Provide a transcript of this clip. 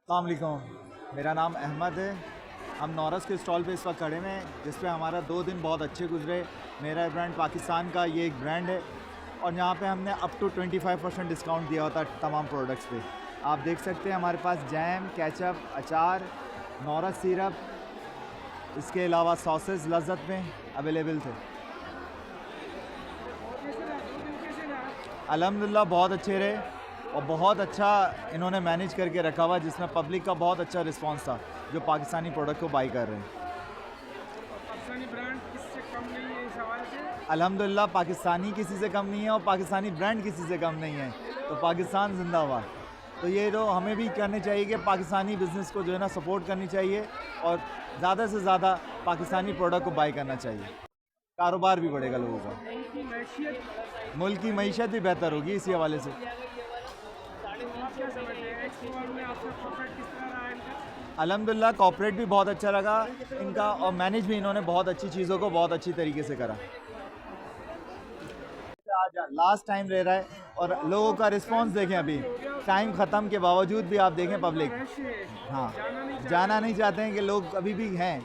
अस्सलाम वालेकुम, मेरा नाम अहमद है। हम नौरस के स्टॉल पे इस वक्त खड़े हैं जिस पे हमारा 2 दिन बहुत अच्छे गुजरे। मेरा ब्रांड पाकिस्तान का ये एक ब्रांड है और यहाँ पे हमने अप टू 25% डिस्काउंट दिया होता है तमाम प्रोडक्ट्स पे। आप देख सकते हैं हमारे पास जैम, केचप, अचार, नौरस सिरप, इसके अलावा सॉसेस लज़्ज़त में अवेलेबल थे। अल्हम्दुलिल्लाह बहुत अच्छे रहे और बहुत अच्छा इन्होंने मैनेज करके रखा हुआ, जिसमें पब्लिक का बहुत अच्छा रिस्पांस था जो पाकिस्तानी प्रोडक्ट को बाई कर रहे हैं। पाकिस्तानी ब्रांड किससे कम नहीं है इस हवाले से? अल्हम्दुलिल्लाह पाकिस्तानी किसी से कम नहीं है और पाकिस्तानी ब्रांड किसी से कम नहीं है, तो पाकिस्तान जिंदाबाद। तो ये तो हमें भी करने चाहिए कि पाकिस्तानी बिज़नेस को जो है ना सपोर्ट करनी चाहिए और ज़्यादा से ज़्यादा पाकिस्तानी प्रोडक्ट को बाई करना चाहिए। कारोबार भी बढ़ेगा लोगों का, इनकी मैशियत मुल्क की मईशत भी बेहतर होगी इसी हवाले से। आप क्या समझते हैं? एक्सपो में आपका प्रॉफिट किस तरह रहा है इनका? अल्हम्दुलिल्लाह कॉर्पोरेट भी बहुत अच्छा लगा इनका और मैनेज भी इन्होंने बहुत अच्छी चीज़ों को बहुत अच्छी तरीके से करा। आज लास्ट टाइम रह रहा है और लोगों का रिस्पांस देखें, अभी टाइम ख़त्म के बावजूद भी आप देखें पब्लिक, रश है, हाँ, जाना नहीं जाना नहीं चाहते हैं कि लोग अभी भी हैं।